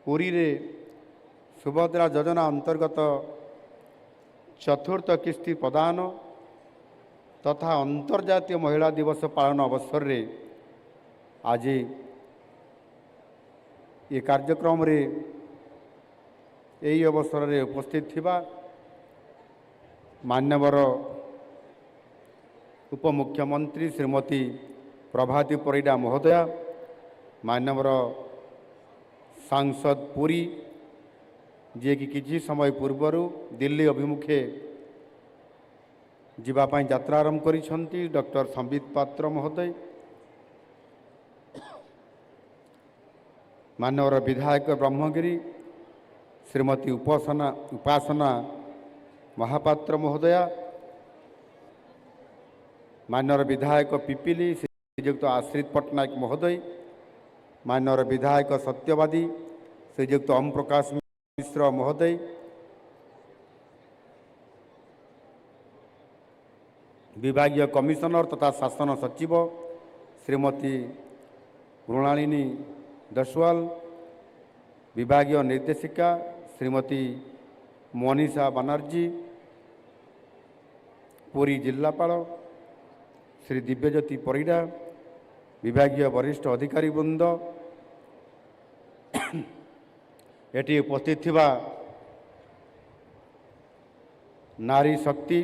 पुरी रे सुभद्रा योजना अंतर्गत चतुर्थ किस्ती प्रदान तथा अंतर्जातीय महिला दिवस पालन अवसर रे आज ये कार्यक्रम रे यही अवसर रे उपस्थित थिबा मान्यवर उपमुख्यमंत्री श्रीमती प्रभाती परिडा महोदया, मान्यवर सांसद पुरी जे कि किछि समय पूर्वर दिल्ली अभिमुखे जीवापाई यात्रा आरंभ करिसंती डॉक्टर संबित पात्र महोदय, मान्यवर विधायक ब्रह्मगिरी श्रीमती उपासना महापात्र महोदया, मान्यवर विधायक पिपिली श्रीयुक्त आश्रित पट्टनायक महोदय, मान्यवर विधायक सत्यवादी श्रीयुक्त ओम प्रकाश मिश्र महोदय, विभागीय कमिशनर तथा शासन सचिव श्रीमती मृणालिनी दसवाल, विभागीय निर्देशिका श्रीमती मोनिषा बनर्जी, पुरी जिलापाल श्री दिव्यज्योति परिडा, विभागीय वरिष्ठ अधिकारी वृंद, एटी उपस्थित थिबा नारी शक्ति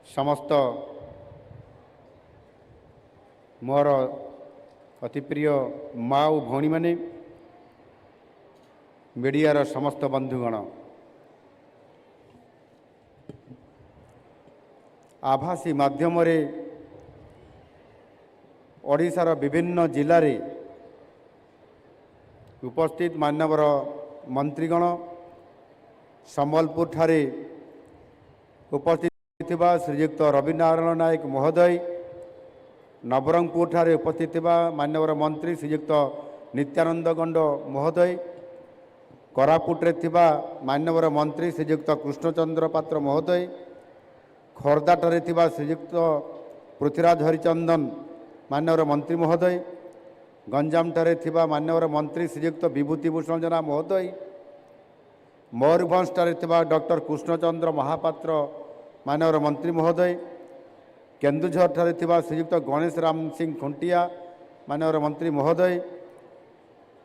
समस्त मोर अति प्रिय माँ और भौणी माने, मीडियार समस्त बंधुगण, आभासी माध्यम रे ओडिशार विभिन्न जिले रे उपस्थित मान्यवर मंत्रीगण, संबलपुर ठारे उपस्थित थिबा श्रीयुक्त रविनारायण नायक महोदय, नवरंगपुर ठारे उपस्थित थिबा मान्यवर मंत्री श्रीयुक्त नित्यानंद गंड महोदय, कोरापुट रे थिबा मान्यवर मंत्री श्रीयुक्त कृष्णचंद्र पात्र महोदय, खोर्धा ठारे थिबा श्रीयुक्त पृथ्वीराज हरिचंदन मान्यवर मंत्री महोदय, गंजाम ठारे थिबा मान्यवर मंत्री श्रीयुक्त विभूति भूषण जेना महोदय, मयूरभंज ठारे थिबा डॉक्टर कृष्णचंद्र महापात्र मान्यवर मंत्री महोदय, केन्दुझर ठारे थिबा श्रीयुक्त गणेश राम सिंह खुंटिया मान्यवर मंत्री महोदय,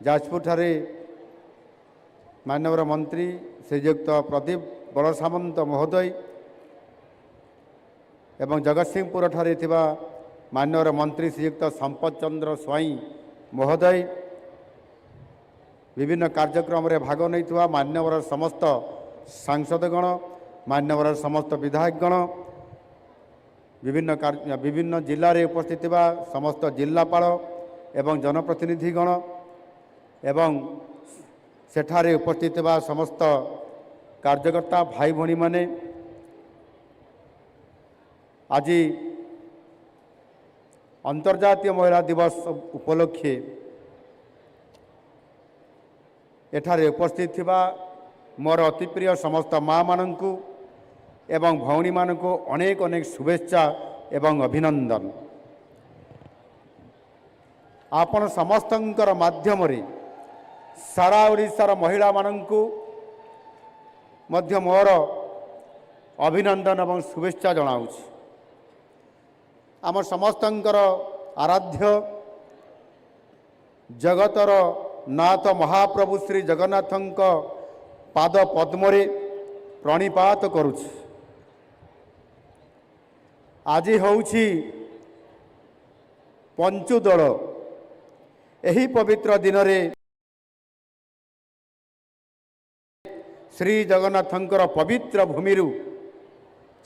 जाजपुर ठारे मान्यवर मंत्री श्रीयुक्त प्रदीप बड़सामंत महोदय एवं जगतसिंहपुर ठारे थिबा मान्यवर मंत्री श्रीयुक्त संपत चंद्र स्वाई महोदय, विभिन्न कार्यक्रम रे भाग नैथुवा मान्यवर समस्त सांसदगण, मान्यवर समस्त विधायकगण, विभिन्न जिले रे उपस्थित थिबा समस्त जिलापाल एवं जनप्रतिनिधिगण एवं सेठारे उपस्थित थिबा समस्त कार्यकर्ता भाई भणी माने, आज अंतर्जातीय महिला दिवस उपलक्षे एठारे उपस्थित थिबा मोर अति प्रिय समस्त माँ माननकु एवं भौणी माननकु अनेक अनेक शुभेच्छा एवं अभिनंदन। आपण समस्तंकर माध्यम रे सारा ओडिशार महिला माननकु मध्य मोर अभिनंदन एवं शुभेच्छा जनाउछि। आम समस्तंकर आराध्य जगतर नाथ महाप्रभु श्री जगन्नाथंक पाद पद्मरे प्रणिपात करुछि। आज होउछि पंचुदोल। एही पवित्र दिन रे श्री जगन्नाथंकर पवित्र भूमिरु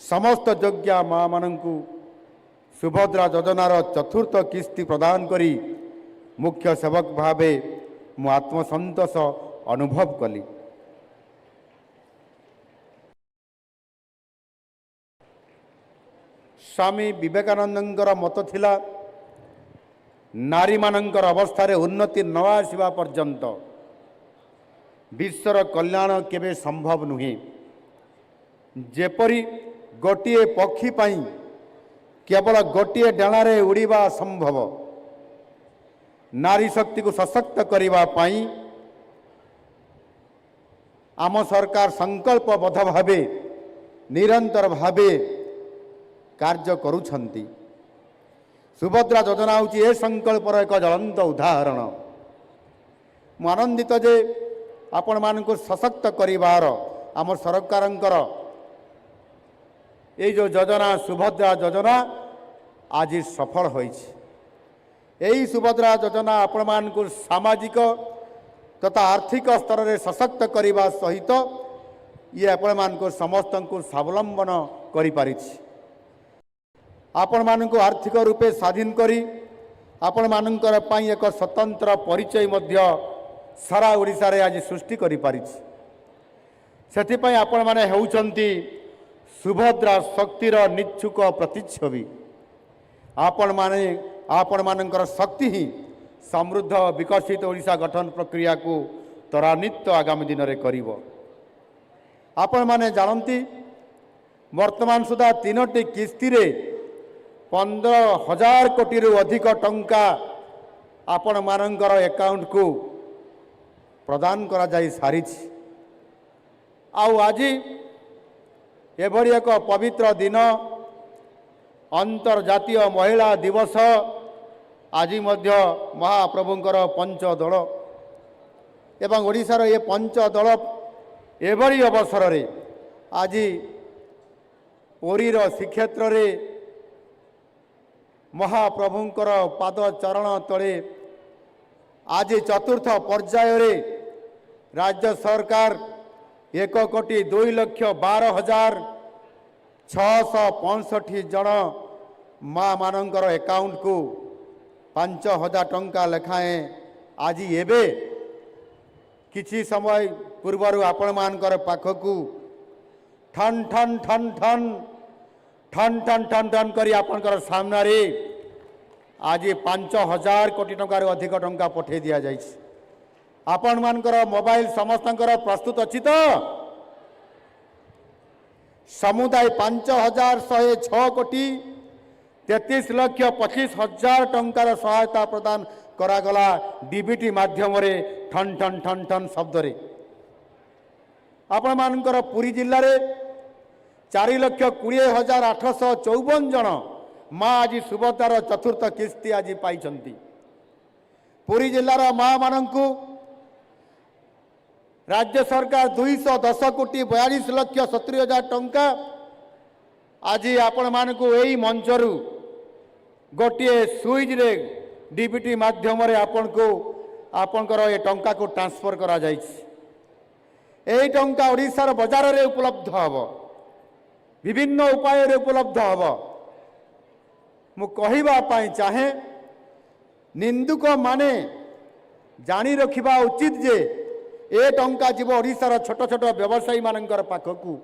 समस्त योग्या माँ माननकु सुभद्रा योजनार चतुर्थ किस्ती प्रदान करी मुख्य सेवक भावे मु आत्मसंतोष अनुभव कली। स्वामी विवेकानंदर मत थिला नारी मानंकर अवस्था उन्नति न आसिबा पर्यंत विश्वर कल्याण केबे संभव नुहे। जेपरी गोटिए पक्षी पाई केवल गोटिए डाणारे उड़ीबा संभव, नारी शक्ति को सशक्त करने पाई आम सरकार संकल्पबद्ध भावे निरंतर भावे कार्य करुछंती। सुभद्रा योजना हूँ ए संकल्पर एक ज्वलंत उदाहरण। मु आनंदित जे आपण मानक सशक्त करिवार आम सरकारंकर ये जो योजना सुभद्रा योजना आज सफल होइछि। यही सुभद्रा योजना आपण मानक सामाजिक तथा आर्थिक स्तर में सशक्त करने सहित ये आपण मानक समस्त को स्वावलंबन करि पारिछि। आपण मानक आर्थिक रूपे स्वाधीन करी आपण मानकर पई एक स्वतंत्र परिचय मध्य सारा ओडिशा रे आज सृष्टि करि पारिछि। सेथिपई आपण माने हेउचंती सुभद्रा शक्तिर निच्छुक प्रतिच्छवि। आपण मानकर शक्ति ही समृद्ध विकसित ओडिशा गठन प्रक्रिया को त्वरान्वित आगामी दिन में करिवो। आपण माने जानती वर्तमान सुधा 3टी किस्ती रे 15,000 कोटी रु अधिक टंका आपण मानकर अकाउंट को प्रदान करा जाई सारिछि। आउ आज एभली एक पवित्र दिन अंतर्जातीय महिला दिवस आज मध्य महाप्रभुंकर पंचदोल एवं ओडिशार ये पंचदोल एभली अवसर रे आज पुरीर श्रीक्षेत्र रे महाप्रभुंकर पाद चरण तले आज चतुर्थ पर्याय रे राज्य सरकार 1,12,665 जन माँ मानकर अकाउंट को 5,000 टंका लेखाएं आज एबे किछि समय पूर्वर आपण मानकर पाखकू ठन ठन ठन ठन ठन ठन ठन ठन करी आपनकर सामना रे आज 5,000 कोटी टंकार अधिक टंका पठे दिया जाइछि। आपण मानकर मोबाइल समस्तंकर प्रस्तुत अछि तो समुदाय 5,106 कोटी 33,25,000 टंकार सहायता प्रदान करागला डीबीटी माध्यम रे ठन ठन ठन ठन शब्द रे। आपण मानकर पुरी जिल्ला रे 4,20,854 जन माँ आज सुभद्रार चतुर्थ किस्ती आज पाइछंती। पुरी जिल्लार माँ मानकु राज्य सरकार 210 कोटी 42,70,000 टंका आज आपण मानकु एई मंचरू गोटे सुइज रे डीबीटी माध्यम रे आपण को आपनकर ए टंका को ट्रांसफर करा जाइछि। एई टंका ओडिशार बाजार रे उपलब्ध हबो, विभिन्न उपाय रे उपलब्ध हबो। मु कहिबा पाई चाहे निंदुक माने जानी रखिबा उचित जे ए टंका जीव ओडिशार छोट छोट व्यवसायी मानकर पाखकू,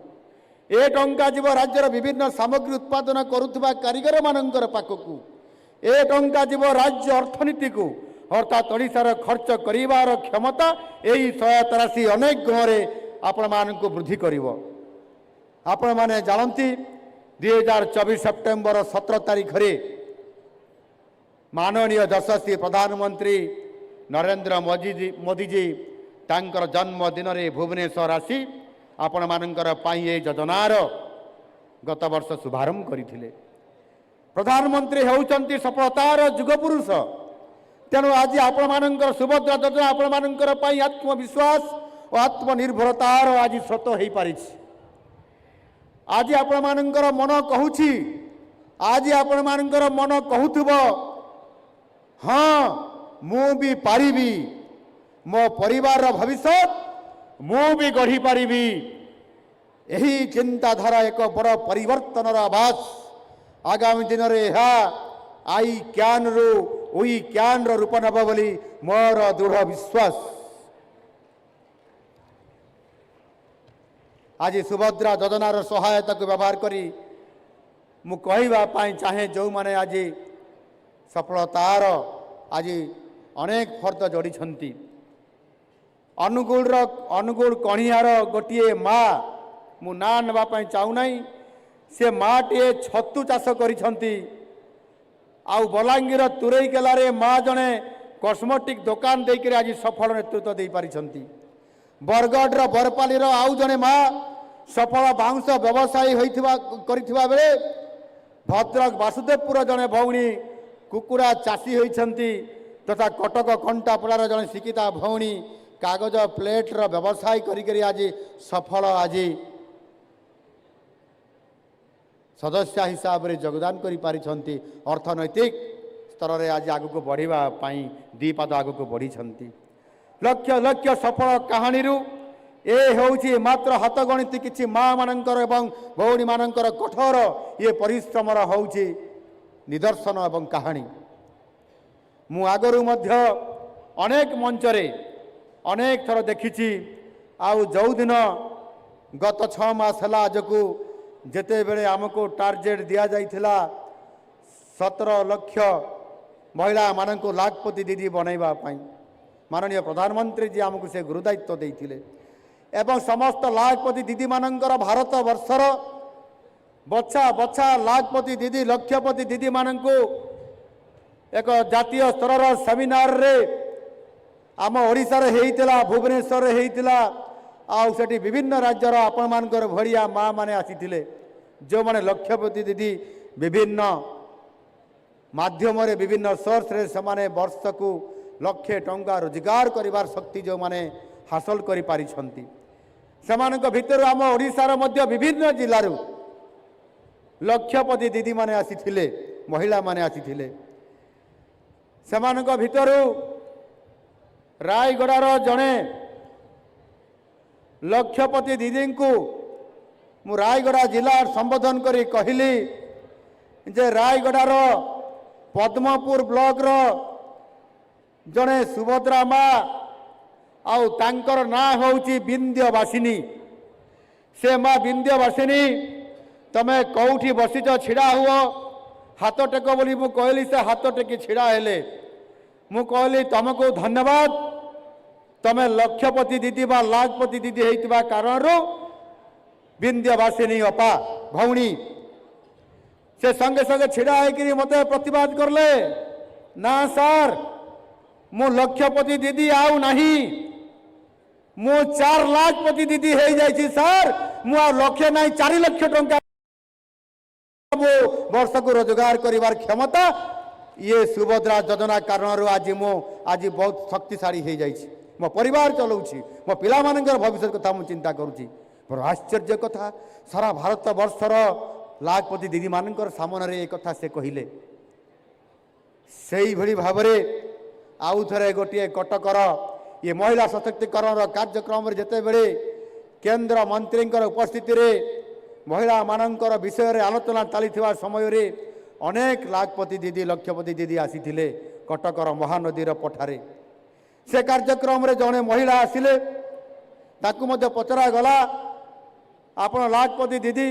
ए टंका जीव राज्यर विभिन्न सामग्री उत्पादन करुवा कारीगर मानकर पाखकू, ए टंका जीव राज्य अर्थनीति को अर्थात ओडिशार खर्च करिवार क्षमता एही सहायता राशि अनेक गुणरे आपण मानकू वृद्धि करिवो। आपण माने जानती 2024 सेप्टेम्बर 17 तारीख रे माननीय यशस्वी प्रधानमंत्री नरेंद्र मोदी जी तांकर जन्मदिन रे भुवनेश्वर आसी आपण मानकर पाई ए योजनार गत वर्ष शुभारंभ करथिले। प्रधानमंत्री हेउचंती सफलतार जुगपुरुष। तेणु आज आपण मानकर सुभद्रा योजना आपण मानकर पाई आत्मविश्वास और आत्मनिर्भरतार आज स्रोत हो पारिछि। आज आपण मानकर मन कहूछि, आज आपण मानकर मन कहूथुबो हाँ मु भी पारिबी, मो परिवार भविष्य मु भी गढ़ी पारिबी। यही चिंताधारा एक बड़ परिवर्तन आभास आगामी दिन में आई कैन रु वी कैन रूप नब बोली मोर दृढ़ विश्वास। आज सुभद्रा योजनार सहायता को व्यवहार करी मु कहवा चाहे जो माने आज सफलतार आज अनेक फर्द जोड़ी अनुगुल कणियार गोटे माँ मु ना नापी चाहूना से माँ टे छतु चाष करिछंती। आउ बलांगीर तुरईकेलारे माँ जने कस्मेटिक दुकान देकर आज सफल नेतृत्व दे पारिछंती। बरगढ़ बरपालीर आउ जने माँ सफल बाउंश व्यवसायी होइथिबा बेले भद्रक वासुदेवपुर जने भौणी कुकुड़ा चाषी होइछंती तथा कटक कंटापड़ार जने शिक्षिता भौणी कागज प्लेटर व्यवसाय करी आज सफल आज सदस्य हिसाब से योगदान करि पारिछंती। अर्थनैतिक स्तर में आज आगक बढ़िबा पई दी पाद आगक बढ़ी लक्ष लक्ष सफल कहानी ए होउछि मात्र हाथ गणित किछि माँ मानकर एवं भौणी मानकर कठोर ये परिश्रमर होउछि निदर्शन एवं कहानी। मु आगरु मध्य अनेक मंचरे अनेक थर देखिछि आउ जो दिन गत 6 मास हला आज को जेते बेले आमको टार्गेट दिया जाइथिला 17 लक्ष महिला मानक लाखपति दीदी बनैबा पई माननीय प्रधानमंत्री जी आमको से गुरुदायित्व देइथिले एवं समस्त लाखपति दीदी मानकर भारत वर्षर बछा बछा लाखपति दीदी लक्षपति दीदी मानको एक जातीय स्तर सेमिनार रे आम ओडिशा रे हेइतिला भुवनेश्वर रे हेइतिला आउ सेठी विभिन्न राज्यर आपण मानकर भड़िया माँ माने आसीथिले जो माने लक्षपति दीदी विभिन्न माध्यम रे विभिन्न सोर्स रे समाने वर्ष को लक्षे टंका रोजगार करिवार शक्ति जो माने हासिल करि पारिछंती सेमानक भितर आम ओडिशा रो मध्य विभिन्न जिल्लारु लक्षपति दीदी माने आसीथिले महिला माने आसीथिले सेमानक भितरु रायगड़ार जड़े लक्षपति दीदी को मु रायगड़ा जिला संबोधन करी कहली जे रायगड़ार पद्मपुर ब्लॉक रो जड़े सुभद्रा माँ आउ तांकर ना होउची विंध्यवासिनी से माँ विंध्यवासिनी तमे कौठी बसिच छिड़ा हुओ हाथ टेक बोली मु कहली से हाथ टेकी छिड़ा हेले मु कहली तुमको धन्यवाद तमे लक्षपति दीदी बा लाखपति दीदी होइतिबा कारण विंध्यवासिनी अपा भौणी से संगे संगे छिड़ा होकर मते प्रतिवाद करले ना सर मु लक्षपति दीदी आउ नहीं मु 4 लाखपति दीदी हो जाइछि सर मु आ लक्ष्य नहीं 4 लाख टंका वर्ष को रोजगार करिवार क्षमता ये सुभद्रा योजना कारण आज बहुत शक्तिशाली हो जाइछि मो परिवार चलाउछि मो पिला मानकर भविष्य कथा मु चिंता करूछि पर आश्चर्य कथा सारा भारत वर्षर लाखपति दीदी मानकर सामने रे कथा से कहिले सेही भली भाबरे आउ थरे गोटे कटकर ये महिला सशक्तिकरण कार्यक्रम जेते बेले केंद्र मंत्री उपस्थिति रे महिला मानकर विषय रे आलोचना चली समय रे अनेक लाखपति दीदी लक्षपति दीदी आसीथिले कटकर महानदीर पठारे से कार्यक्रम रे जने महिला आसिले ताकू मध्य पचरा गला आपण लाखपति दीदी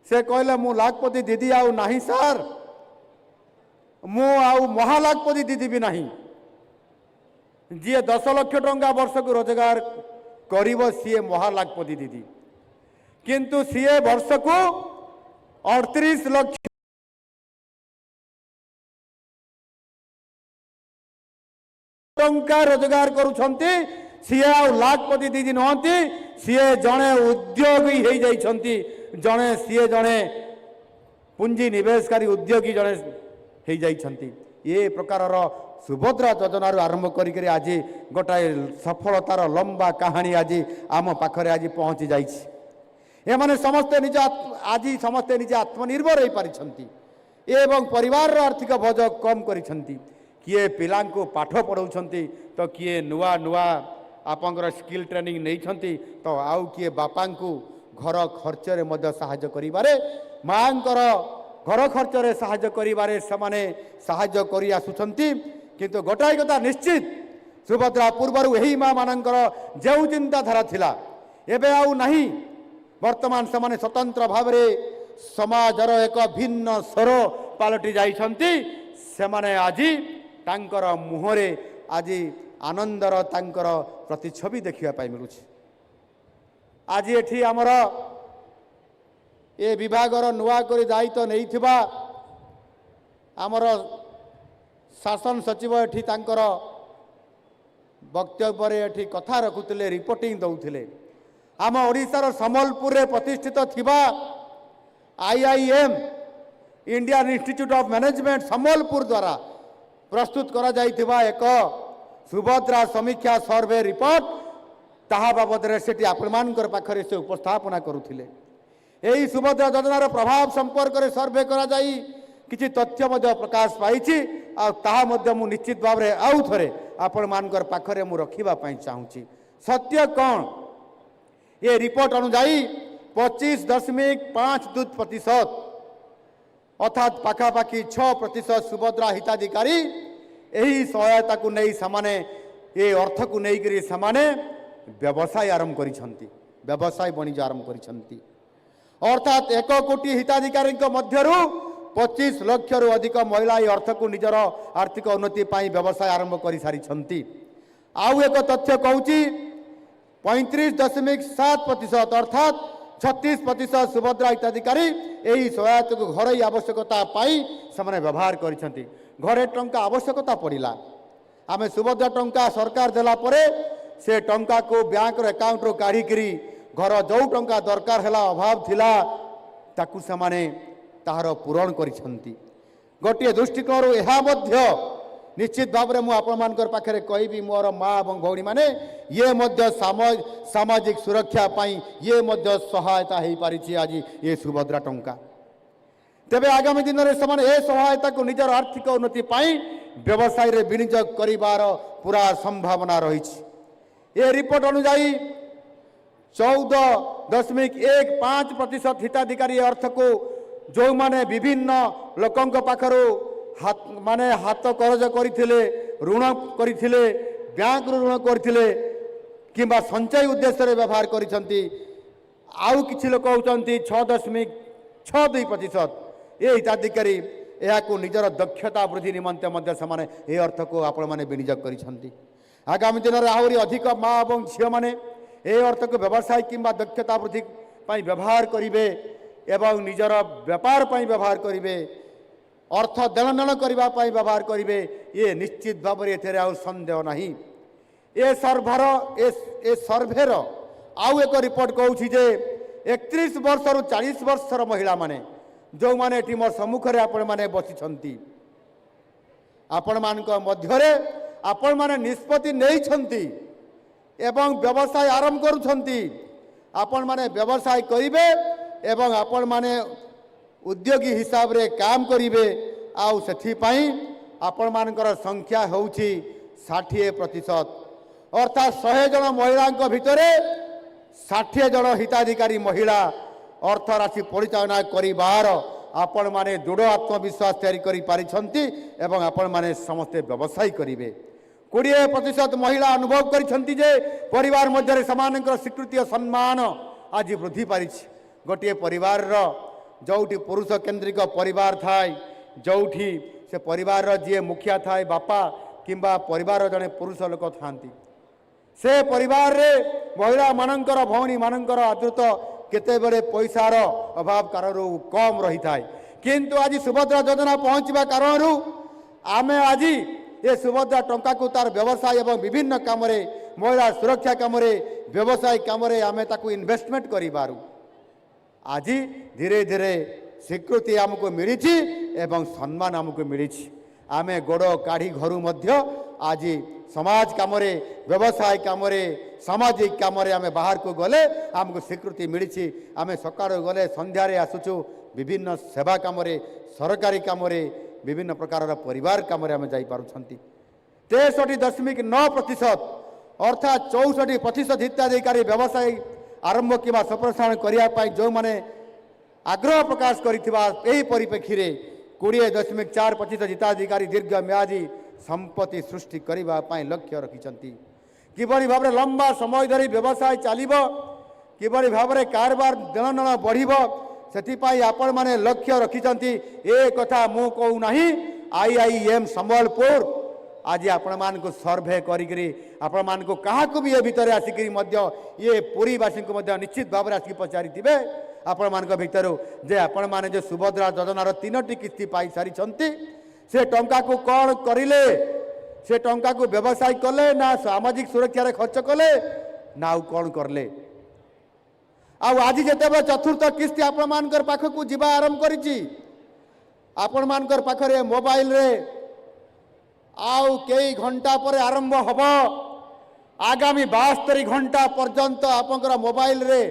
से कहले मु लाखपति दीदी आउ नाही सर मु आउ महालाखपति दीदी भी नहीं जी 10 लाख टंका वर्ष को रोजगार करिवो सीए महालाखपति दीदी किंतु सीए वर्ष को 38 लाख टंका रोजगार करुछंती सीए आउ लाखपति दीदी नहंती सीए जणे उद्योगी हो जाइछंती जणे सीए जणे पुंजी निवेशकारी उद्योगी जणे हो जाइछंती ये प्रकार सुभद्रा योजना आरंभ करी आज गोटाए सफलतार लंबा कहानी आज आम पाखरे आज पहुँची जाइछि एमाने समस्ते निज आज समस्ते निजे आत्मनिर्भर हो पारिछंती एवं परिवार आर्थिक बोझ कम करिछंती किए पिला पाठ पढ़ाउछंती तो किए नुआ नुआ आपंकर स्किल ट्रेनिंग नहीं तो आउ किए बापा को घर खर्च रे मध्य सहायता करिबारे मांकर घर खर्च रे सहायता करिबारे समाने सहायता करि आसुछंती किंतु गोटाए कथा निश्चित सुभद्रा पूर्वर यही माँ मानकर जो चिंताधारा थिला एबे आउ नहीं वर्तमान समाने स्वतंत्र भाव में समाजर एक भिन्न स्वर पालटि जाइछंती सेमाने आज तांकर मुहरे आज आनंदर तांकर प्रतिछवि देखिया पाई मिलुछि आज एठी आमर ए विभागर नुआ करी दायित्व नहीं थिबा आमर शासन सचिव एठी तांकर वक्तव्य एठी कथा रखुले रिपोर्टिंग दौले आम ओडिशार संबलपुर रे प्रतिष्ठित थिबा IIM Indian institute of management Sambalpur द्वारा प्रस्तुत करा जाइथिबा एक सुभद्रा समीक्षा सर्वे रिपोर्ट ताहा बाबद से आपणमानकर पाखरे से उपस्थापना करुथिले। एही सुभद्रा योजनार प्रभाव संपर्क में सर्वे करा जाई किछि तथ्य मध्य प्रकाश पाइछि आ ताहा मध्य मु निश्चित भाव में आउ थरे आपणमानकर पाखरे मु रखिबा पई चाहूछि। सत्य कौन ये रिपोर्ट अनुसार 25.52% अर्थात पाखापाखि 6% सुभद्रा हिताधिकारी यही सहायता को नहीं सामाने ये अर्थ को नहीं करी सामाने व्यवसाय आरंभ करिसंती व्यवसाय वाणिज्य आरंभ करिसंती अर्थात 1 कोटी हिताधिकारी मध्यरु 25 लाख रु अधिक महिला ये अर्थ को निजर आर्थिक उन्नति पाई व्यवसाय आरंभ कर सारी। आउ एक तथ्य कहूँ 35.7% अर्थात 36% सुभद्रा हिताधिकारी यही सहायता को घर आवश्यकता पाई से व्यवहार करिसंती। घरे टंका आवश्यकता पड़िला आमे सुभद्रा टंका सरकार देला परे से टंका को बैंक अकाउंट रो काढ़ी करी घर जो टंका दरकार हैला अभाव थिला ताकू समाने ताहार पूरण करिसंती। गोटे दृष्टिकोण एहा मध्य निश्चित भाव में मुझे पाखे कहबी मोर माँ और भौणी माने ये मध्य सामाजिक सुरक्षा पाई ये मध्य सहायता हो पारी आज ये सुभद्रा टंका। तेबे आगामी दिन में से सहायता को निजर आर्थिक उन्नति पाई व्यवसाय रे विनियोग करिवार पूरा संभावना रही। ये रिपोर्ट अनुसार 14.15% हिताधिकारी अर्थ को जो माने विभिन्न लोकों पाखरो हाथ माने हाथ करज करथिले ऋण करथिले बैंक ऋण करथिले किंबा संचय उद्देश्य रे व्यवहार करिसंती। आउ किछि लोक होचंती 6.62% ये हिताधिकारी यह को निजर दक्षता वृद्धि निमंते मध्य समान ये अर्थ को आपण माने विनियोग करिसंती। आगामी दिन में आहरी अधिक माँ और झील मैंने ये अर्थ को व्यवसाय किंबा दक्षता वृद्धि पाई व्यवहार करिवे एवं निजर व्यापार पाई व्यवहार करिवे अर्थ देननेन करबा पाई व्यवहार करिवे ये निश्चित भाव में एथेरे आउ संदेह नहीं। ए सर्भेर आउ एक रिपोर्ट कहूँ जे 31 वर्ष रु 40 वर्षर महिला माने जो माने एटी मोर सम्मुख रे आपण माने बसिछंती आपण मानक मध्यरे आपण माने निष्पत्ति नहीं एवं व्यवसाय आरंभ करुछंती आपण माने व्यवसाय करिवे एवं आपण माने उद्योगी हिसाब रे काम करिवे आउ सेथि पई आपण मानकर संख्या होउछि 60% अर्थात 100 जन महिला भितरे 60 जन हिताधिकारी महिला अर्थ राशि परिचालना करिवार आपण माने दृढ़ आत्मविश्वास तैयारी करि पारिछंती एवं आपण माने समस्ते व्यवसाय करिवे। 20% महिला अनुभव करिछंती जे परिवार मध्य समानकर स्वीकृति और सम्मान आज वृद्धि पारिछि। गोटे परिवार रो जोठी पुरुष केन्द्रिक परिवार थाए जोठी से परिवार जी मुखिया थाए बापा किंबा परिवार जड़े पुरुष लोक थांती से परिवार रे महिला मानकर भौणी मानकर आदृत केतेबेले पैसार अभाव कारण कम रही थाए किंतु आज सुभद्रा योजना पहुँचवा कारण आमे आज ये सुभद्रा टंका को तार व्यवसाय एवं विभिन्न काम महिला सुरक्षा काम व्यवसाय काम आमे ताकू इन्वेस्टमेंट करिबारु आज धीरे धीरे स्वीकृति आमको मिली एवं सम्मान आमको मिली। आमे गोड़ काढ़ी घरू मध्य आज समाज काम व्यवसाय काम सामाजिक काम आमे बाहर को गले आमको स्वीकृति मिली। आमे सकाळ गले संध्यारे आसुचु विभिन्न सेवा काम सरकारी काम विभिन्न प्रकार परिवार काम आमे जाई पारुछंती। 63.9% अर्थात 64% हिताधिकारी व्यवसाय आरंभ किंवा संप्रसारण करने जो माने आग्रह प्रकाश करिथिबा एही परिप्रेक्षी रे 20.4% हिताधिकारी दीर्घ म्यादी संपत्ति सृष्टि करबा पई लक्ष्य रखिछंती। किबरी भाबरे लंबा समय धरी व्यवसाय चलिबो किबरी भाबरे कारबार देननेन बढ़िबो सेति पई आपण माने लक्ष्य रखिछंती। ए कथा मु कहू नाही IIM संबलपुर आज आपण मान को सर्वे करी आपण मान को कहा को भी ये भीतर आसिक ये पुरीवासी को निश्चित भाव में आसिक पचारि थे आपण मान भीतर जे आपण माने जो सुभद्रा योजनार 3टी किस्ती पाई सारी से टंका को कौन करिले से टंका को व्यवसाय कले ना सामाजिक सुरक्षा खर्च कले ना आउ कौन करले आज जिते चतुर्थ किस्ती आपण मान पाखक जीवा आरंभ करिछि आपण मान पाखरे मोबाइल रे आउ कई घंटा पर आरंभ हब आगामी 72 घंटा पर्यंत आपनकर मोबाइल रे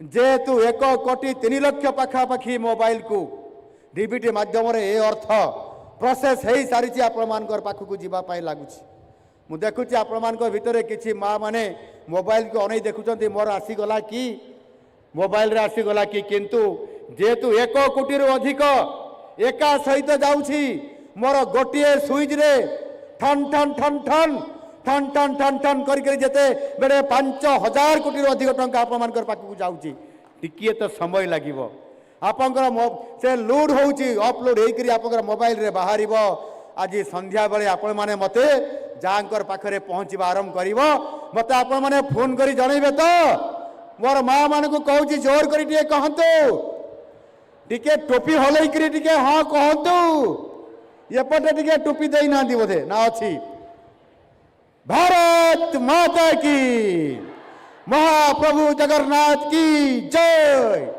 जेतु 1,03,00,000 पाखापाखि मोबाइल को डीबीटी माध्यम रे ए अर्थ प्रोसेस हो सारी आपण मान पाखक जीवाई लगुच मु देखुची आपण मान भितर किछि माँ माने मोबाइल को अनै देखुचंती मोर आसीगला कि मोबाइल रे आसीगला कि किंतु जेतु 1 कोटी रु अधिक एका सहित जाउछि मोर गोटे सुइच रे ठन ठन ठन ठन ठन ठन ठन ठन करी जेते बेले 5,000 कोटी रु अधिक टंका आपण मान पाखक जाउछि टिकिए तो समय लागिवो आपनकर से लोड होउछि अपलोड हेकरी आपनकर मोबाइल रे बाहरिबो आज संध्या बेले आपण माने मते जांकर पाखरे पहुँचवा आरंभ करिवो मते आपण माने फोन करी जणैबे तो मोर माँ मान को कहूँ जोर करी टिके कहतु टिके टोपी हलै करी टिके हाँ कहतु एपटे टिके टोपी देई ना दी बोधे ना अछि भारत माता की महाप्रभु जगन्नाथ की जय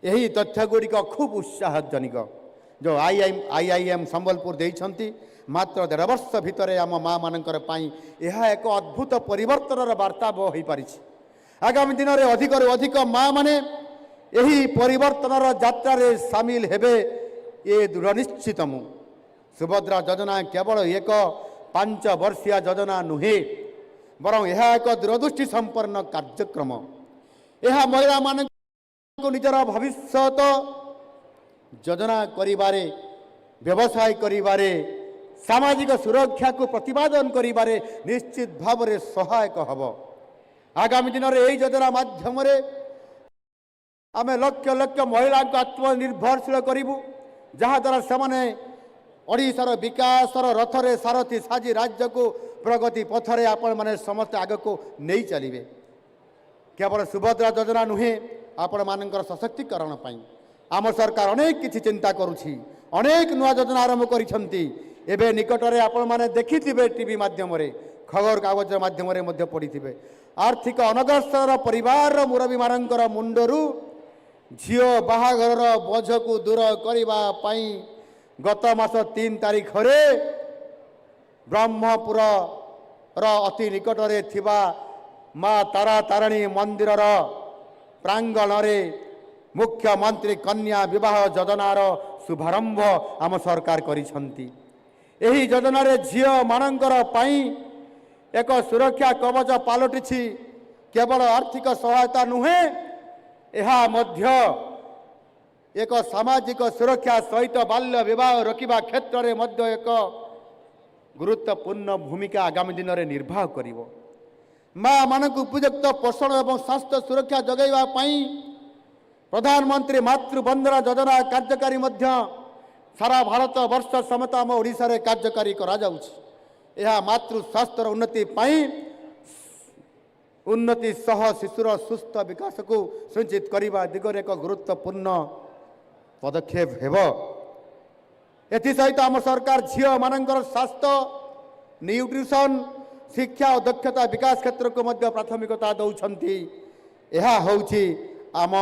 यही तथ्य गुड़िक खूब उत्साहजनक जो आईआईएम संबलपुर देइछंती मात्र 1.5 वर्ष भितर आम माँ मानकर पाई यह एक अद्भुत परिवर्तन वार्ता बह हो पारि आगामी दिन में अधिक अधिक माँ माने यही परिवर्तन यात्रा रे सामिल हेबे ये दृढ़ निश्चित मु सुभद्रा योजना केवल एक 5 वर्षीय योजना नुहे बरं यह एक दूरदृष्टि संपन्न कार्यक्रम यह महिला मान निजर भविष्य योजना करिबारे व्यवसाय करिबारे सामाजिक सुरक्षा को प्रतिपादन करिबारे निश्चित भाव में सहायक हब आगामी दिन में यही योजना माध्यम आमे लक्ष लक्ष महिला को आत्मनिर्भरशील करूँ जहाद्वारा से ओडिशार विकासर रथरे सारथी साजी राज्य को प्रगति पथरे आपण माने समस्त आग को नहीं चलिए केवल सुभद्रा योजना नुहे आपण मानकर सशक्तिकरण पाई आम सरकार अनेक किछि चिंता करुछि अनेक नुआ योजना आरंभ करिसंती एबे निकटरे आपण माने देखिथिबे टीवी माध्यम रे खबर कागज माध्यम रे मध्य पढ़िथिबे आर्थिक अनग्रसर परिवार मुरबी मानकर मुंडरू झियो बाहाघर बोझ को दूर करबा पाई गत मास 3 तारीख रे ब्रह्मपुर अति निकटरे थिबा माँ तारा तारिणी मंदिर प्रांगण रे मुख्यमंत्री कन्या विवाह योजनार शुभारंभ आम सरकार करिसंती एही योजना रे झियो मानकर पाई एक सुरक्षा कवच पालटिछि केवल आर्थिक सहायता नुहे एहा मध्य एक सामाजिक सुरक्षा सहित बाल्य विवाह रोकवा क्षेत्र में मध्य एक गुरुत्वपूर्ण भूमिका आगामी दिन में निर्वाह करिवो माँ मानक उपयुक्त पोषण और स्वास्थ्य सुरक्षा जगैवा पाई प्रधानमंत्री मातृवंदना योजना कार्यकारी मध्य सारा भारत वर्ष समेत आम ओडिशा रे कार्यकारी करा जाउछि यह मातृ स्वास्थ्य उन्नति पाई उन्नति सह शिशुर सुस्थ विकास को सुनिश्चित करने दिगरे एक गुरुत्वपूर्ण पदक्षेप हेब एसहित आम सरकार झील मानकर स्वास्थ्य न्यूट्रिशन शिक्षा और दक्षता विकास क्षेत्र को मध्य प्राथमिकता दौरान यह होउछि आम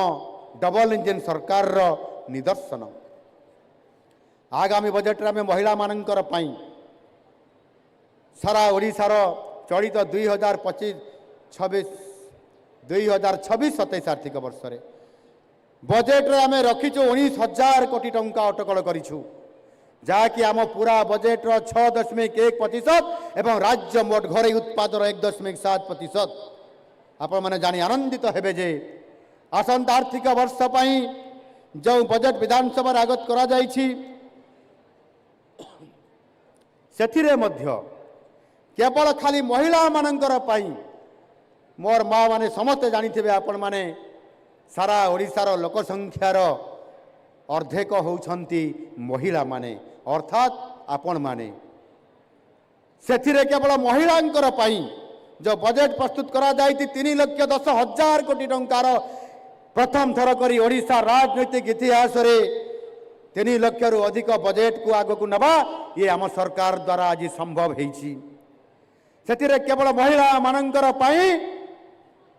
डबल इंजन सरकार रो निदर्शन आगामी बजेट में महिला मानकर पाई सारा ओडिशार चलित 2026-27 आर्थिक वर्ष रे बजेट रे आमे रखिछु 19,000 कोटी टंका अटकल करिछु जहाँकि आम पूरा बजेट 6.1% एवं राज्य मोट घरे उत्पादन 1.7%। आपण माने जानी आनंदित हेबे जे आसंता आर्थिक वर्ष पई जो बजेट विधानसभा आगत करा जाइछि सेथिरे मध्य केवल खाली महिला मानकर पाई मोर माँ माने समस्ते जानिथिबे आपण माने सारा ओडिशार लोक संख्यार अर्धेक होउछंती महिला माने अर्थात आपण माने सेथिरे केवल महिलांकर पाई जो बजेट प्रस्तुत करा जाइति 3,10,000 कोटी टंकार प्रथम थर करी ओडिशा राजनैतिक इतिहास रे 3 लाख रु अधिक बजेट को आग को नवा ये आम सरकार द्वारा आज संभव होईछि। सेतिरे केवल महिला मानंकर पाई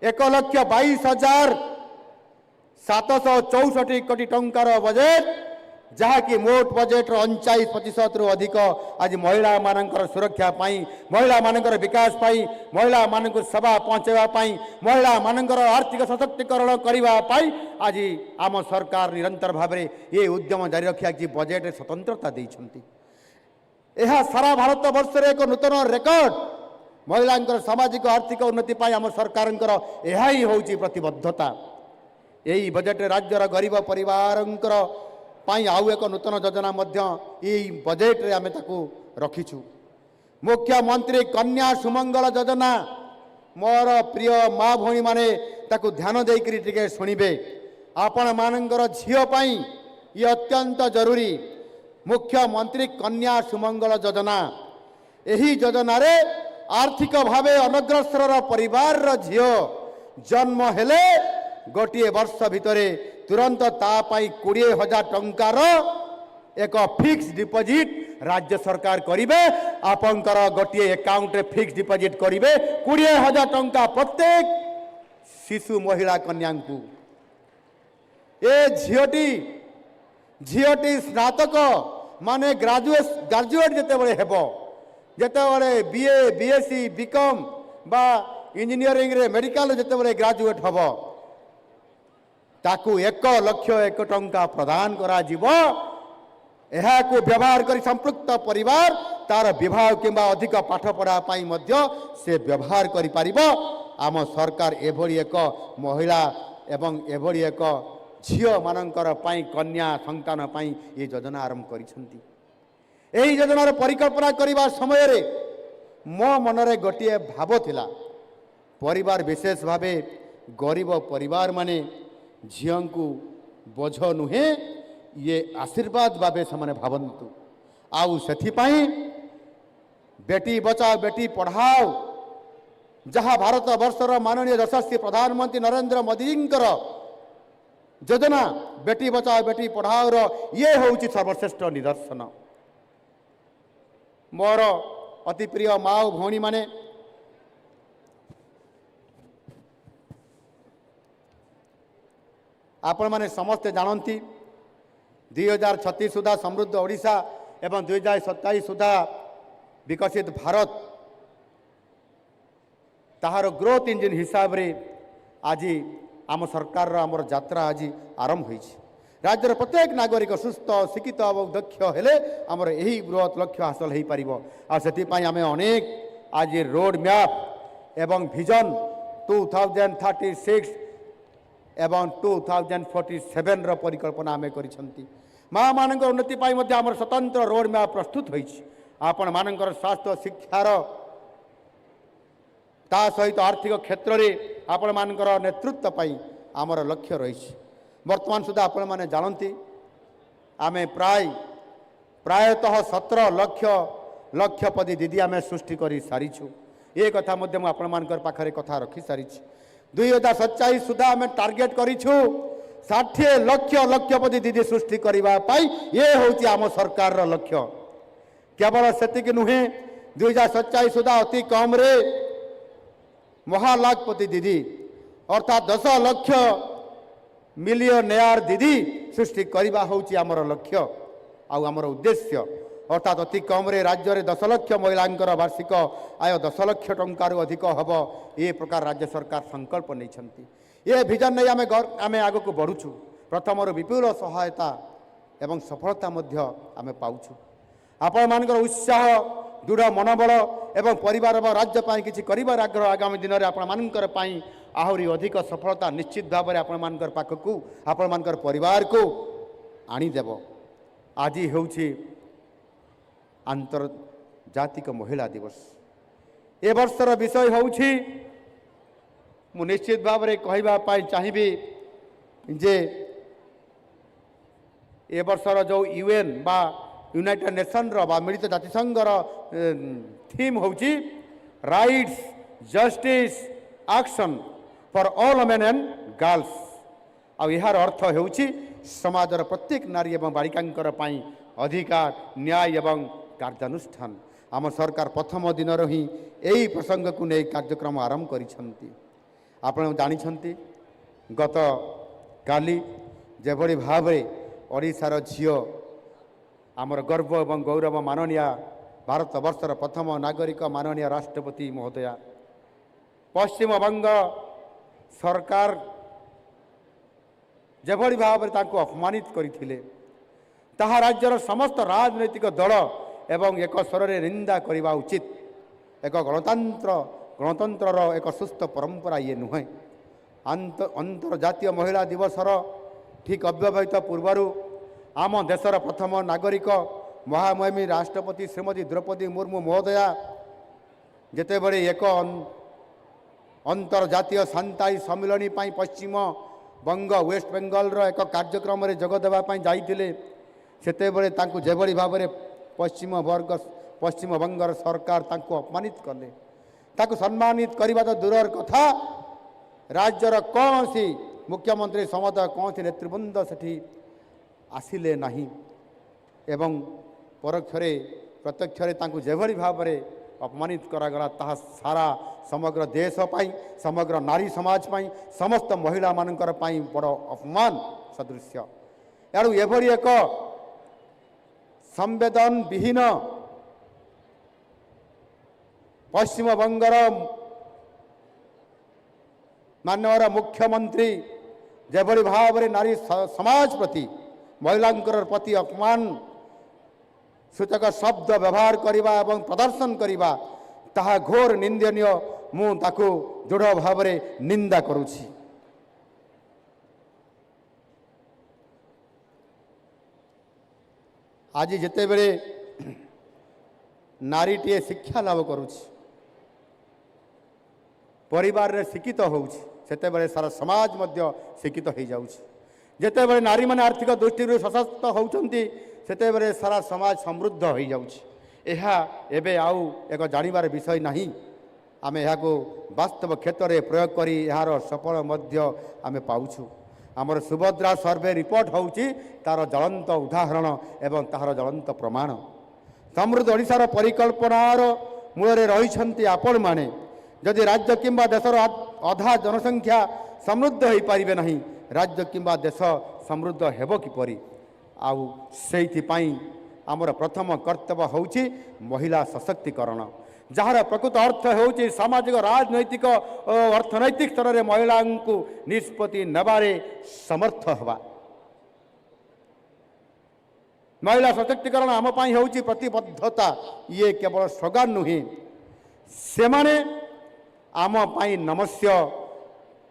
1,22,764 कोटी टंकार बजेट जहाँकि मोट बजेट 49% रु अधिक आज महिला मानंकर सुरक्षा पाई, महिला मानंकर विकास पाई, महिला मानंकर सेवा पहुंचावा पाई, महिला मानंकर आर्थिक सशक्तिकरण करने पाई आज आम सरकार निरंतर भाव में ये उद्यम जारी रखा कि बजेट स्वतंत्रता देइछंती। यह सारा भारत वर्ष रे एक नूतन रेकर्ड महिलांकर सामाजिक आर्थिक उन्नति पाई आम सरकारंकर यह ही होउची प्रतिबद्धता। यही बजेट राज्यर गरीब परिवारंकर पाई आउ एक नूतन योजना मध्य यही बजेट रे आमे ताकू रखिछु। मुख्यमंत्री कन्या सुमंगल योजना मोर प्रिय माँ भौणी माने ताकू ध्यान देकरी टिके सुनिबे। आपण मानंकर झियो पाई ये अत्यंत जरूरी मुख्यमंत्री कन्या सुमंगल योजना। यही योजना रे आर्थिक भावे अनग्रसर परिवार झियो जन्म हेले गोटे वर्ष भितरे तुरंत तापाई 20,000 टंकार एक फिक्स डिपॉजिट राज्य सरकार करिवे। आपनकर गोटे अकाउंट रे फिक्स डिपॉजिट करिवे 20,000 टंका प्रत्येक शिशु महिला कन्या को। ए झियोटी स्नातक माने ग्रेजुएट जेतेबेले हेबो, जेतेबेले बीए बीएससी बीकॉम बा इंजीनियरिंग रे मेडिकल जेतेबेले ग्रेजुएट हबो ताकू 1,00,001 टंका प्रदान करा जीवो। एहा को व्यवहार करी संपृक्त परिवार तार विवाह किंबा अधिक पाठ पढ़ा पाई मध्य से व्यवहार करि पारिबो। आम सरकार एभली एक महिला एवं एभली एक झियो मानंकर पाई कन्या संतान पाई ये योजना आरंभ करिसंती। एही योजनार परिकल्पना करिबा समय रे मो मनरे गोटिए भाव थिला, परिवार विशेष भावे गरीब परिवार माने झियों को बोझ नुहे ये आशीर्वाद भावे से भावन्तु। आउ सेथिपाई बेटी बचाओ बेटी पढ़ाओ जहाँ भारत वर्षर माननीय यशस्वी प्रधानमंत्री नरेंद्र मोदी योजना बेटी बचाओ बेटी पढ़ाओ ये होउची सर्वश्रेष्ठ निदर्शन। मोर अति प्रिय माँ भौणी माने आपण माने समस्ते जानती 2036 सुधा समृद्ध ओडिशा एवं 2027 सुधा विकसित भारत ताहार ग्रोथ इंजिन हिसाब रे आज आम सरकार आमर यात्रा आज आरंभ होईछि। राज्यर प्रत्येक नागरिक सुस्थ शिक्षित और दक्ष हेले आमर यही बृहत लक्ष्य हासिल हो पारिबो। आ सेति पई आमे अनेक आज रोड मैप एवं विजन 2036 एवं 2047 रो परिकल्पना आमे करिसंती। माँ मानकर उन्नति पाई मध्य आमर स्वतंत्र रोड मैप प्रस्तुत होईछि। आपण मानकर स्वास्थ्य शिक्षार ता सहित आर्थिक क्षेत्र रे आपण मानकर नेतृत्व पाई आमर लक्ष्य रही। वर्तमान सुधा आपण माने जानती आमे प्रायतः 17 लक्षपति दीदी आमे सृष्टि करी सारिछु। ये कथा मध्य आपण मानकर पाखरे कथा रखी सारिछि। 2027 सुधा आमे टार्गेट करिछु 60 लक्षपति दीदी सृष्टि करबा पाई ये होची आम सरकार रो लक्ष्य। केवल सेतिक नुहे 2027 सुधा अति कम रे महालाखपति दीदी अर्थात 10 लक्ष मिलियनेयर दीदी सृष्टि करबा होची आमर लक्ष्य आउ आमर उद्देश्य। अर्थात अति कम रे राज्य रे 10 लक्ष महिलांकर वार्षिक आय 10 लक्ष टंकार अधिक हब ये प्रकार राज्य सरकार संकल्प नहीं। ये विजन नहीं आमे आग को बढ़ुछु। प्रथम विपुल सहायता एवं सफलता मध्य आमे पाउछु। आपण मानकर उत्साह दृढ़ मनोबल एवं परिवार व राज्य पाई किछि करिबार आग्रह आगामी दिन में आपण मानकर पाई आहुरी अधिक सफलता निश्चित भाव में आपण मानकर पाखकू आपण मानकर परिवार को आनीदेव। आज होउछि आंतर्जातिक महिला दिवस। ए वर्षर विषय होउछि मु निश्चित भाव में कहबा पाई चाहिबी जे ए वर्षर जो यूएन बा यूनाइटेड नेशन रो बा मिलित जातिसंघ रो थीम होउछि rights justice action for all women and girls. आ यार अर्थ होउछि समाजर प्रत्येक नारी एवं बालिकांकर पाई अधिकार न्याय एवं कार्यानुष्ठान आम सरकार प्रथम दिन ही यही प्रसंग को नहीं कार्यक्रम आरंभ करिसेंती। आपण जानिछंती गत काली जेभली भावे ओडिशार झियो आमर गर्व एवं गौरव माननीय भारत वर्षर प्रथम नागरिक माननीय राष्ट्रपति महोदया पश्चिम बंग सरकार जेभली भाव अपमानित करथिले ताहा राज्यर समस्त राजनैतिक दल एवं एक स्वर में निंदा करने उचित। एक गणतंत्र एक सुस्थ परंपरा ये नुहे। अंतर्जातीय महिला दिवसर ठीक अव्यवहित पूर्वर आम देशर प्रथम नागरिक महामहिमी राष्ट्रपति श्रीमती द्रौपदी मुर्मू महोदया जेतेबेले एक अंतर्जातीय शांताई सम्मिलनी पश्चिम बंग वेस्ट बेंगल एक कार्यक्रम में जोगदेवाई जाइए सेतेबेले तांकु जेभली भाव में पश्चिम बंगर सरकार तांकु अपमानित कले ताकु सम्मानित करने तो दूर कथा राज्यर कौन सी मुख्यमंत्री समत कौन सी नेतृवृंद सेठी आसिले नहीं एवं परोक्षरे प्रत्यक्षरे तांकु जेभली भाव में अपमानित करागला ताहा सारा समग्र देश पाई समग्र नारी समाज पाई समस्त महिला मानकर पाई बड़ अपमान सदृश्य। एणु एभली एक संवेदन विहीन पश्चिम बंगर माननीय मुख्यमंत्री जेभली भाव में नारी समाज प्रति महिलांकर प्रति अपमान सूचक शब्द व्यवहार करने एवं प्रदर्शन करने ताहा घोर निंदनीय मु ताकू दृढ़ भाव में निंदा करुछि। आज जितेबले नारीटे शिक्षा लाभ करुछि परिवार रे शिक्षित होउछि सेतेबेले सारा समाज मध्य शिक्षित हो जाउछि। जेतेबेले नारी माने आर्थिक दृष्टि सशक्त होउछंती सेतेबेले सारा समाज समृद्ध हो जाउछि। एहा एबे आउ एक जानिबार विषय नहीं। आमे एहाको वास्तव क्षेत्र में प्रयोग करी यार सफल मध्य आमे पाउछु। आमर सुभद्रा सर्वे रिपोर्ट होउछि तार ज्वलंत उदाहरण एवं तार ज्वलंत प्रमाण। समृद्ध ओडिशार परिकल्पनार मूल रही आपण माने जदि राज्य किंबा देशर अधा जनसंख्या समृद्ध हो पारिबे नहीं राज्य किंबा देश समृद्ध हेबो किपरि। आउ सेइथिपाई आमर प्रथम कर्तव्य होउछि महिला सशक्तिकरण जार प्रकृत अर्थ होउछि सामाजिक राजनैतिक और अर्थनैतिक स्तर में महिला को निष्पत्ति नबारे समर्थ हवा। महिला सशक्तिकरण आम पाई होउछि प्रतिबद्धता ये केवल स्लोगान नुहे सेमाने आम पाई नमस्य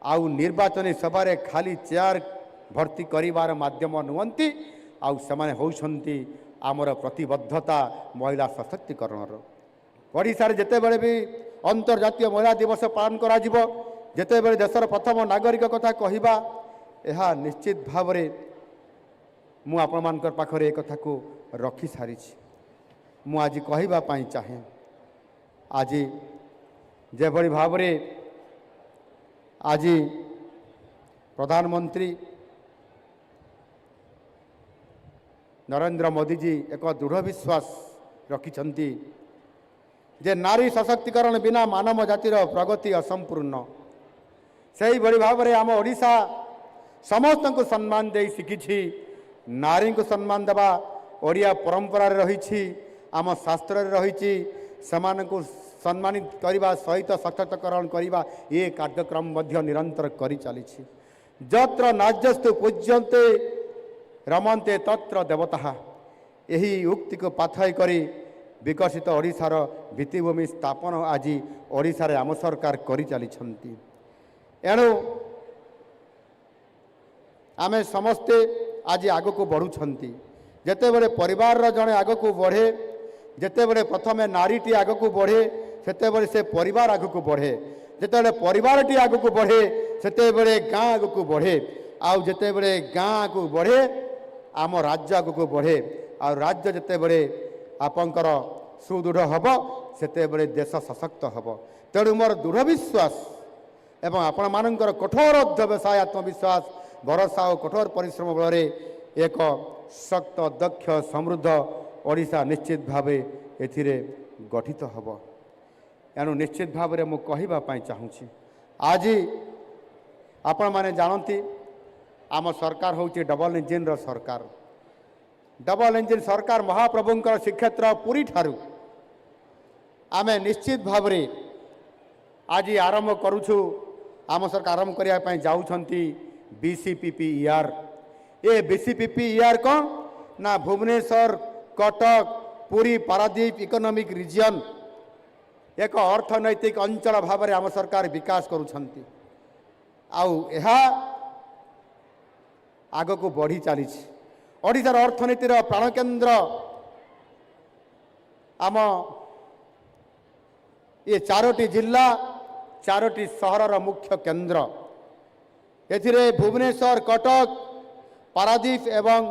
आउ निर्वाचन सभा खाली चेयर भर्ती करिवार माध्यम नुहंती आउ सेमाने होउछंती आमर प्रतिबद्धता महिला सशक्तिकरण। ओडिशार जेतेबेले भी अंतर्जातीय महिला दिवस पालन करा जिवो जेतेबेले देशर प्रथम नागरिक कथा कहिबा एहा निश्चित भाव में मु आपण मानकर पाखरे एक कथा को रखी सारी मु आज कहिबा पाई चाहे आज जेभली भाव में आज प्रधानमंत्री नरेंद्र मोदी जी एक दृढ़ विश्वास रखिछंती जे नारी सशक्तिकरण बिना मानव जातिर प्रगति असंपूर्ण। से ही भाव में आम ओडिशा समस्त को सम्मान दे शिखी नारी को सम्मान देवा ओडिया परंपरा रही आम शास्त्र रही को सम्मानित करने सहित सशक्तिकरण करने ये कार्यक्रम मध्य निरंतर करी चली। जत्र नार्यस्तु पूज्यन्ते रमन्ते तत्र देवता यही उक्ति को पाथय करी विकसित ओडिशार भित्तिभूमि स्थापन आज ओडिशारे आम सरकार करी चली। एणु आमे समस्ते आज आग को बढ़ुछंती जेतेबेले परिवार जड़े आग को बढ़े जेतेबेले प्रथमे नारीटी आग को बढ़े सेतेबेले से परिवार आग को बढ़े जेतेबेले परिवारटी आग को बढ़े सेतेबेले गाँ आग को बढ़े आउ जेतेबेले गाँ आग बढ़े आम राज्य आग को बढ़े आ राज्य जेतेबेले आपंकर सुदृढ़ हम सेतेबेले देश सशक्त हम। तेणु मोर दृढ़ विश्वास एवं आपण मानकर कठोर अध्यवसाय आत्मविश्वास भरोसा और कठोर परिश्रम बल एक शक्त दक्ष समृद्ध ओडिशा निश्चित भाव एथिरे गठित हब। एणु निश्चित भाव में मुझे चाहूँगी आज आपण मैंने जानती आम सरकार हूँ डबल इंजिन सरकार। डबल इंजिन सरकार महाप्रभुंकर श्रीक्षेत्र पुरी ठारू आमे निश्चित भाव में आज आरंभ करुछु। आम सरकार आरंभ करने जाऊँगी BCPPER। ये BCPPER कौन ना भुवनेश्वर कटक पुरी पारादीप इकोनॉमिक रीजन एक अर्थनैतिक अंचल भाव में आम सरकार विकास करुछंती। आउ आग को बढ़ी चली ओडिशार अर्थनीतिर प्राणकेन्द्र आम ये 4टी जिला 4टी सहरर मुख्य केन्द्र एथिरे भुवनेश्वर कटक पारादीप एवं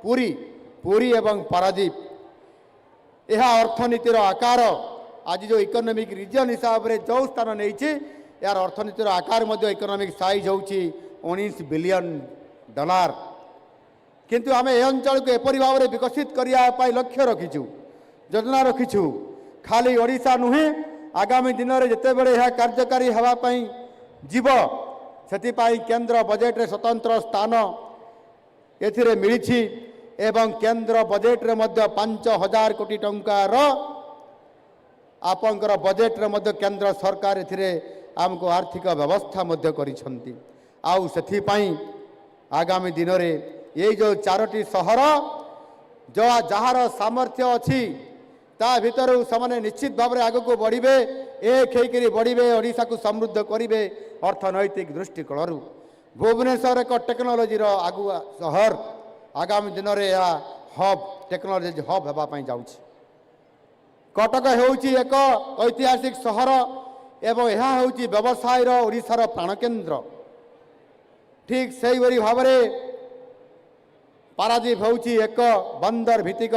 पुरी एवं पारादीप यह अर्थनीतिर आकार आज जो इकोनॉमिक रीजन हिसाब से जो स्थान नहीं यार अर्थनीतिर आकार इकोनॉमिक साइज हूँ $19 बिलियन किंतु आम ए अंचल को एपरी भाव में विकसित करने लक्ष्य रखीचु योजना रखीचु। खाली ओडिशा नुहे आगामी दिन में जिते बड़े यह कार्यकारी होगापाई जीव से केंद्र बजेट रे स्वतंत्र स्थान एथिरे मिली एवं केंद्र बजेट रे मध्य 5,000 कोटी टंकार आपंकर बजेट रे मध्य केंद्र सरकार एथिरे आमको आर्थिक व्यवस्था मध्य करिसंती। आउ सेथिपाई आगामी दिन में ये जो 4टी सहर जो जार सामर्थ्य अच्छी ता भीतर से निश्चित भाव में आग को बढ़े एक होकर बढ़े ओडिशा को समृद्ध करेंगे अर्थनैतिक दृष्टिकोण। भुवनेश्वर एक टेक्नोलोजी आगुआ सहर आगामी दिन में यह हब टेक्नोलोजी हब होगापाई जाऊँगी। कटक होउची एक ऐतिहासिक सहर एवं यह हूँ व्यवसाय ओडिशार प्राणकेन्द्र। ठीक से भाव में पारादीप होउची एक बंदर भित्तिक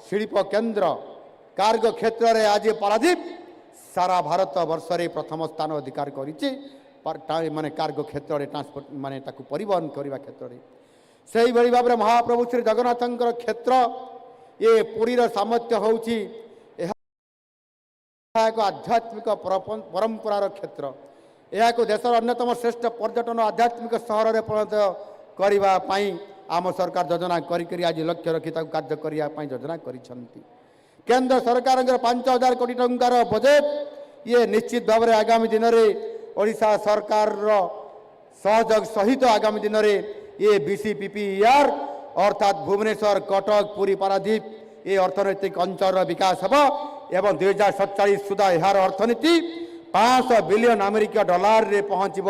शिल्प केन्द्र। कार्गो क्षेत्र में आज पारादीप सारा भारत वर्ष में प्रथम स्थान अधिकार करिछि माने कार्गो क्षेत्र में ट्रांसपोर्ट माने ताकू परिवहन करने क्षेत्र में। से भाव में महाप्रभु श्री जगन्नाथंकर क्षेत्र ये पुरीर सामर्थ्य होउची एक आध्यात्मिक परंपरार क्षेत्र। यह देशर अन्यतम श्रेष्ठ पर्यटन आध्यात्मिक सहर में परिणत करने आम सरकार योजना करी आज लक्ष्य रखी कार्य करने योजना करिसंती। केंद्र सरकार 5,000 कोटी टंकार बजेट ये निश्चित भाव में आगामी दिन में ओडिशा सरकार सहयोग सहित आगामी दिन में ये BCPPER अर्थात भुवनेश्वर कटक पुरी पारादीप ये अर्थनैतिक अंचल विकास हम एवं 2047 सुधा यार अर्थनीति $500 बिलियन अमेरिका रे पहुँचब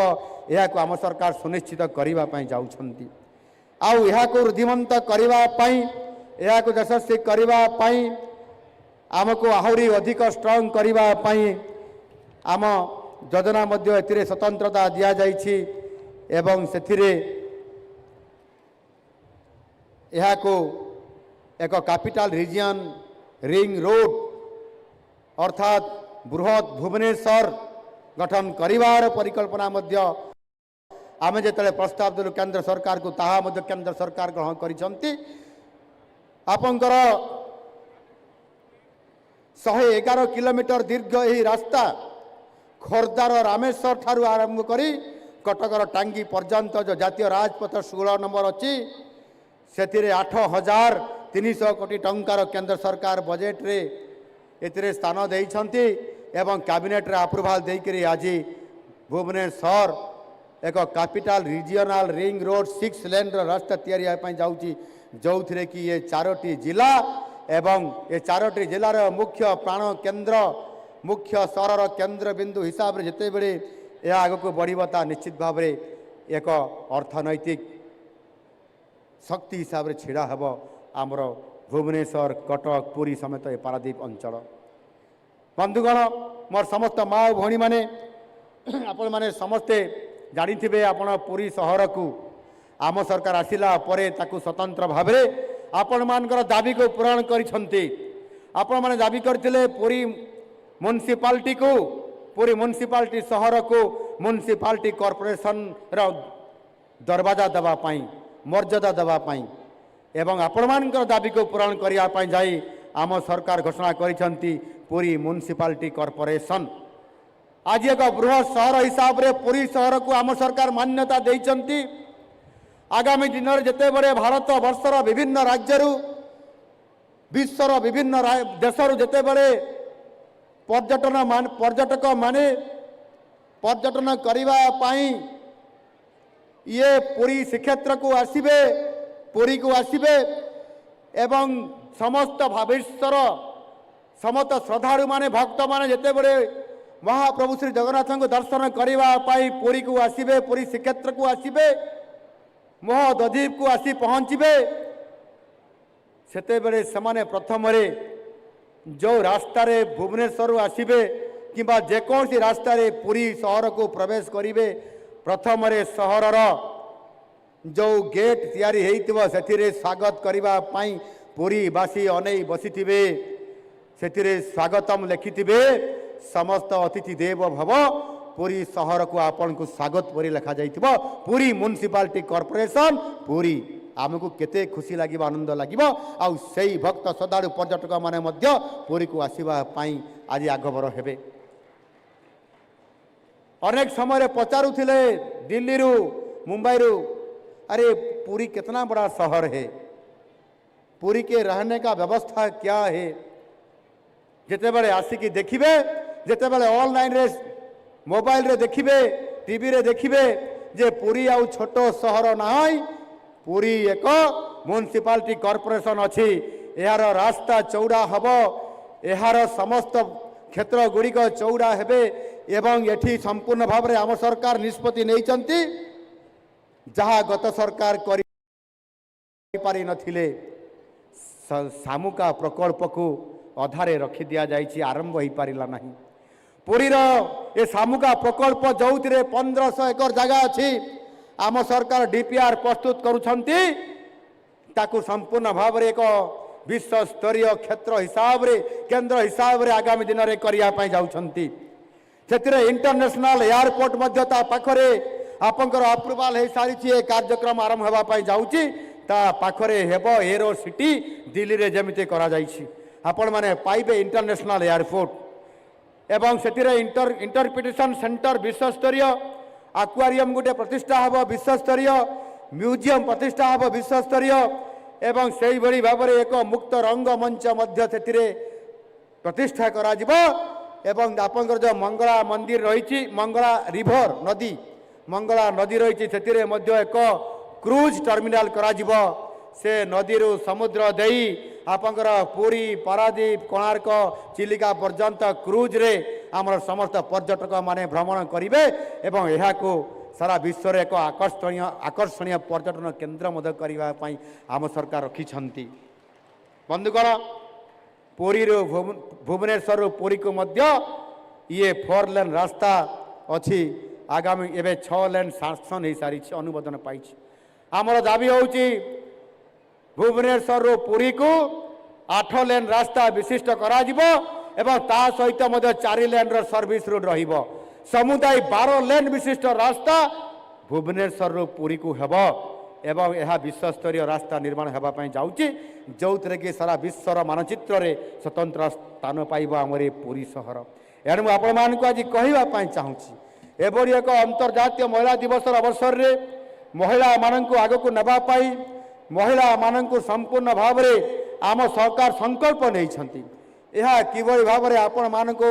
यह आम सरकार सुनिश्चित करने जाऊँगी। आउ यह वृद्धिमंत करने यह यशस्वी करने आमको आहरी अधिक स्ट्रंग करने आम योजना मध्य स्वतंत्रता दि जाइछि एवं सेथिरे यह एक कैपिटल रीजन रिंग रोड अर्थात बृहत भुवनेश्वर गठन करिवार परिकल्पना मध्य आम जिते प्रस्ताव देलु केंद्र सरकार को ताहा मध्य केंद्र सरकार ग्रहण करिसंती। आपंकर 111 किलोमीटर दीर्घ यही रास्ता खोर्धार रामेश्वर ठारू आरंभ करी कटकर टांगी पर्यंत जो जातीय राजपथ 16 नंबर अच्छी से 8,300 कोटी टंकार केंद्र सरकार बजेट रे एतिरे स्थान देइछंती एवं कैबिनेट रे अप्रूवाल देकरी आज भुवनेश्वर एक कैपिटल रीजनल रिंग रोड 6 लेन रास्ता तैयारी जाऊँगी जो थी कि ये 4टी जिला एवं ये 4टी जिलार मुख्य प्राण केन्द्र मुख्य सहर केन्द्र बिंदु हिसाब से जिते बड़े यह आग को बढ़ता निश्चित भाव में एक अर्थनैतिक शक्ति हिसाब से छिड़ा हेब आमर भुवनेश्वर कटक पुरी समेत ये पारादीप अंचल। बंधुगण मोर समस्त माँ और भौणी मैंने आपण मैंने समस्ते जानी आपण पुरी सहर को आम सरकार आसिला परे ताकू स्वतंत्र भाव में आपण मानकर दाबी को पूरण करिसंती। आपण माने दाबी करथिले पुरी म्युनिसिपालिटी को पुरी म्युनिसिपालिटी सहर को म्युनिसिपालिटी कॉर्पोरेशन दरवाजा देवाई मर्यादा देवाई एवं आपण दाबी को पूरण करने जाई आम सरकार घोषणा करिसेंती पुरी म्युनिसिपालिटी कॉर्पोरेशन। आज एक बृहत सहर हिसाब रे पुरी सहर को आम सरकार मान्यता देइचंती। आगामी दिन में जिते बड़े भारत वर्षर विभिन्न राज्य विश्वर विभिन्न देशर जिते बड़े पर्यटक माने पर्यटन करने ये पुरी श्रीक्षेत्र को आसबे पुरी को आसबे एवं समस्त भविष्यर समस्त श्रद्धालु माने भक्त माने जिते बड़े महाप्रभु श्री जगन्नाथ को दर्शन करने पुरी को आसबे पुरी श्रीक्षेत्र को आसबे महोदधीप को आसी पहुँचे सेतेबेले समाने प्रथम जो रास्तार भुवनेश्वर आसबे किंबा जेकोसी रास्तार पुरी सहर को प्रवेश करेंगे प्रथम सहरर जो गेट तैयारी होइतिबो सेथिरे स्वागत करने पुरीवासी अनै बसिथिबे सेथिरे स्वागतम लिखिथिबे समस्त अतिथि देव भव पुरी सहर को आपण को स्वागत परी लिखा जाइथिबो पुरी म्युनिसिपालिटी कॉर्पोरेशन पुरी आमको केते खुशी लागिबो आनंद लागिबो आउ सेही भक्त श्रद्धालु पर्यटक माने मध्य पुरी को आसीबा पई आज आगभर हेबे। अनेक समय पचारुथिले दिल्ली रु मुंबई रु अरे पुरी कितना बड़ा शहर है पुरी के रहने का व्यवस्था क्या है जिते बड़े आसिकी देखिबे जिते बड़े ऑनलाइन रे मोबाइल रे देखिबे टीवी रे देखिबे जे पुरी आउ छोट सहर नाई पुरी एक म्युनिसिपालिटी कॉर्पोरेशन अच्छी यार रास्ता चौड़ा हब यार समस्त क्षेत्र गुड़िक चौड़ा हेबे एवं एठी संपूर्ण भाव में आम सरकार निष्पत्ति नहीं जहाँ गत सरकार करि नथिले सामुका प्रकल्प को अधारे रखी दिया जाइछि आरंभ हो पारिला नहीं। पुरीर ए सामुका प्रकल्प जो 1500 एकर जगह अच्छी आम सरकार डीपीआर प्रस्तुत करुछंती ताकू संपूर्ण भाव में एक विश्व स्तरीय क्षेत्र हिसाब रे केंद्र हिसाब रे आगामी दिन में करने जाउछंती से इंटरनेशनल एयरपोर्ट मध्य ता पाखरे आपंकर अप्रूवाल हो सारी कार्यक्रम आरंभ होगापाई जाऊँगी ता पाखरे हेब एरो सिटी दिल्ली रे जमिते करा जाइछि आपण माने पाइबे इंटरनेशनल एयरपोर्ट एवं से इंटरप्रिटेशन सेंटर विश्वस्तरीय आक्वारियम गोटे प्रतिष्ठा हम विश्वस्तरीय म्यूजियम प्रतिष्ठा हम विश्वस्तरीय एवं से भाव में एक मुक्त रंग मंच मध्य से प्रतिष्ठा करा जिवो एवं आपंकर जो मंगला मंदिर रही मंगला रिभर नदी मंगला नदी रही से एक क्रूज टर्मिनाल करा जिवो से नदी रु समुद्र देई आपंकर पुरी पारादीप कोणार्क चिलिका पर्यंत क्रूज रे आमर समस्त पर्यटक माने भ्रमण करिवे एवं यहा को सारा विश्व रे एक आकर्षणीय पर्यटन केन्द्र मध्य करबा पई आम सरकार रखिछंती। बंधुगण पुरी रो भुवनेश्वर रो पुरी को मध्य ये 4 लेन रास्ता अच्छी आगामी एवं 6 लेन शासन हो सारी अनुमोदन पाई आमर दाबी होउची भुवनेश्वर रो पुरी को 8 लेन रास्ता विशिष्ट करा जिवो एवं ता सहित मध्य 4 लेन रो सर्विस रोड रहिबो समुदाय 12 लेन विशिष्ट रास्ता भुवनेश्वर रो पुरी को हेबो एवं यह विश्व स्तरीय रास्ता निर्माण होगा जाऊँगी जो थे कि सारा विश्वर मानचित्र रे स्वतंत्र स्थान पाइब आमर पुरी सहर एणु आपण मानक आज कहवाई चाहूँगी एभली एक अंतर्जातीय महिला दिवस अवसर रे महिला मानक आगक नापाई महिला मानक संपूर्ण भाव में आम सरकार संकल्प नहीं कि भाव में आपण मानक